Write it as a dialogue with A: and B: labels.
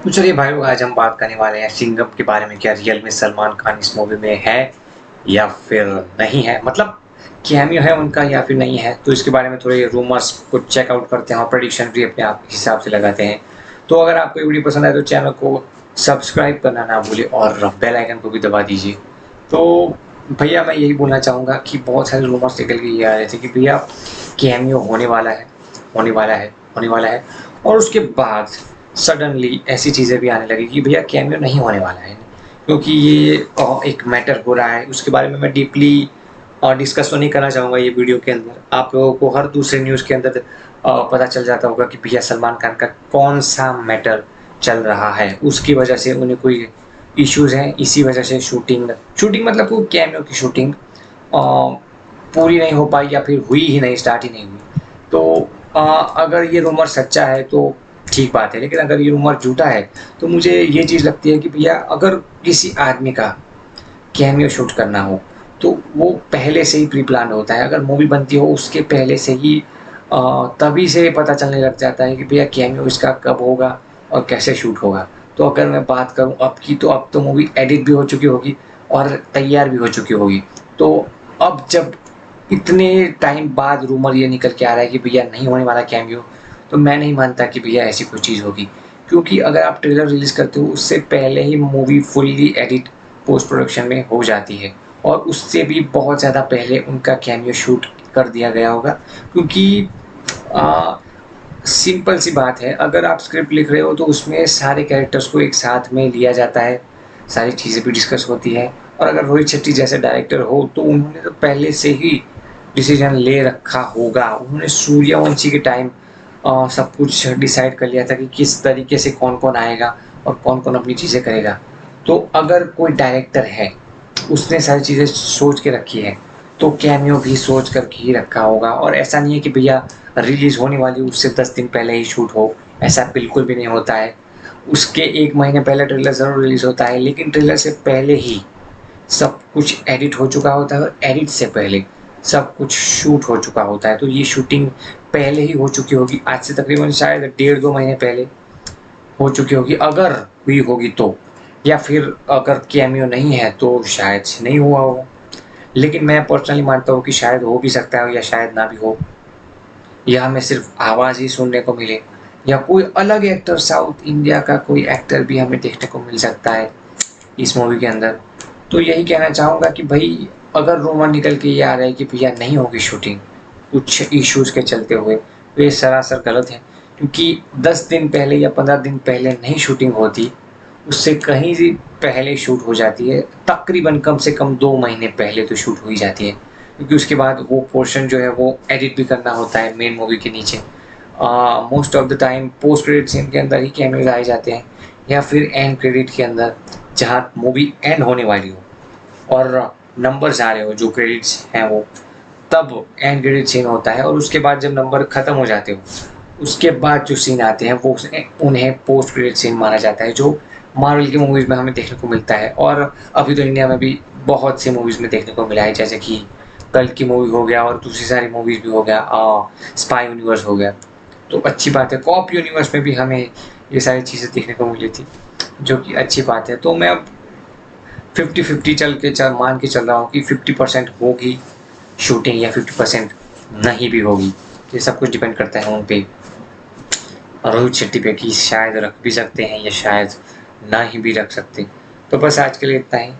A: तो चलिए भाइयों, आज हम बात करने वाले हैं सिंघम के बारे में। क्या रियल में सलमान खान इस मूवी में है या फिर नहीं है, मतलब कैमियो है उनका या फिर नहीं है। तो इसके बारे में थोड़े रूमर्स को चेकआउट करते हैं और प्रेडिक्शन भी अपने आप हिसाब से लगाते हैं। तो अगर आपको ये वीडियो पसंद आए तो चैनल को सब्सक्राइब करना ना भूलिए और बेल आइकन को भी दबा दीजिए। तो भैया मैं यही बोलना चाहूँगा कि बहुत सारे रूमर्स निकल के ये आ रहे थे कि भैया कैमियो होने वाला है, होने वाला है, होने वाला है। और उसके बाद सडनली ऐसी चीज़ें भी आने लगी कि भैया कैमियो नहीं होने वाला है, क्योंकि ये एक मैटर हो रहा है। उसके बारे में मैं डीपली डिस्कस तो नहीं करना चाहूँगा ये वीडियो के अंदर। आप लोगों को हर दूसरे न्यूज़ के अंदर पता चल जाता होगा कि भैया सलमान खान का कौन सा मैटर चल रहा है, उसकी वजह से उन्हें कोई इश्यूज़ हैं, इसी वजह से शूटिंग शूटिंग मतलब वो कैमियो की शूटिंग पूरी नहीं हो पाई या फिर हुई ही नहीं, स्टार्ट ही नहीं हुई। तो अगर ये रूमर सच्चा है तो ठीक बात है, लेकिन अगर ये रूमर झूठा है तो मुझे ये चीज़ लगती है कि भैया अगर किसी आदमी का कैमियो शूट करना हो तो वो पहले से ही प्री प्लान होता है। अगर मूवी बनती हो उसके पहले से ही तभी से पता चलने लग जाता है कि भैया कैमियो इसका कब होगा और कैसे शूट होगा। तो अगर मैं बात करूँ अब की, तो अब तो मूवी एडिट भी हो चुकी होगी और तैयार भी हो चुकी होगी। तो अब जब इतने टाइम बाद रूमर ये निकल के आ रहा है कि भैया नहीं होने वाला कैमियो, तो मैं नहीं मानता कि भैया ऐसी कोई चीज़ होगी। क्योंकि अगर आप ट्रेलर रिलीज़ करते हो उससे पहले ही movie fully edit post production में हो जाती है और उससे भी बहुत ज़्यादा पहले उनका कैमियो शूट कर दिया गया होगा। क्योंकि सिंपल सी बात है, अगर आप स्क्रिप्ट लिख रहे हो तो उसमें सारे कैरेक्टर्स को एक साथ में लिया जाता है, सारी चीज़ें भी डिस्कस होती है। और अगर रोहित शेट्टी जैसे डायरेक्टर हो तो उन्होंने तो पहले से ही डिसीजन ले रखा होगा। उन्होंने सूर्यवंशी के टाइम सब कुछ डिसाइड कर लिया था कि किस तरीके से कौन-कौन आएगा और कौन-कौन अपनी चीज़ें करेगा। तो अगर कोई डायरेक्टर है, उसने सारी चीज़ें सोच के रखी है, तो कैमियो भी सोच कर के ही रखा होगा। और ऐसा नहीं है कि भैया रिलीज़ होने वाली उससे 10 दिन पहले ही शूट हो, ऐसा बिल्कुल भी नहीं होता है। उसके 1 महीने पहले ट्रेलर ज़रूर रिलीज़ होता है, लेकिन ट्रेलर से पहले ही सब कुछ एडिट हो चुका होता है और एडिट से पहले सब कुछ शूट हो चुका होता है। तो ये शूटिंग पहले ही हो चुकी होगी, आज से तकरीबन शायद 1.5-2 महीने पहले हो चुकी होगी, अगर हुई होगी तो। या फिर अगर कैमियो नहीं है तो शायद से नहीं हुआ होगा। लेकिन मैं पर्सनली मानता हूँ कि शायद हो भी सकता है या शायद ना भी हो, या हमें सिर्फ आवाज़ ही सुनने को मिले, या कोई अलग एक्टर, साउथ इंडिया का कोई एक्टर भी हमें देखने को मिल सकता है इस मूवी के अंदर। तो यही कहना चाहूँगा कि भाई अगर रूमर निकल के ये आ रहा है कि भैया नहीं होगी शूटिंग कुछ इश्यूज़ के चलते हुए, तो ये सरासर गलत है। क्योंकि 10 दिन पहले या 15 दिन पहले नहीं शूटिंग होती, उससे कहीं भी पहले शूट हो जाती है। तकरीबन कम से कम 2 महीने पहले तो शूट हो ही जाती है, क्योंकि उसके बाद वो पोर्शन जो है वो एडिट भी करना होता है मेन मूवी के नीचे। Most of the time post credit scene के अंदर ही कैमरे लगाए जाते हैं, या फिर एंड क्रेडिट के अंदर जहाँ मूवी एंड होने वाली हो और नंबर्स आ रहे हो, जो क्रेडिट्स हैं वो, तब एंड क्रेडिट सीन होता है। और उसके बाद जब नंबर ख़त्म हो जाते हो, उसके बाद जो सीन आते हैं वो उन्हें पोस्ट क्रेडिट सीन माना जाता है, जो मार्वल की मूवीज़ में हमें देखने को मिलता है। और अभी तो इंडिया में भी बहुत सी मूवीज़ में देखने को मिला है, जैसे कि कल की मूवी हो गया और दूसरी सारी मूवीज़ भी हो गया, स्पाई यूनिवर्स हो गया। तो अच्छी बात है, कॉप यूनिवर्स में भी हमें ये सारी चीज़ें देखने को मिली थी, जो कि अच्छी बात है। तो मैं अब 50-50 मान के चल रहा हूँ कि 50% होगी शूटिंग या 50% नहीं भी होगी। ये सब कुछ डिपेंड करता है उन पे, रोहित शेट्टी पे, कि शायद रख भी सकते हैं या शायद ना ही भी रख सकते। तो बस आज के लिए इतना ही।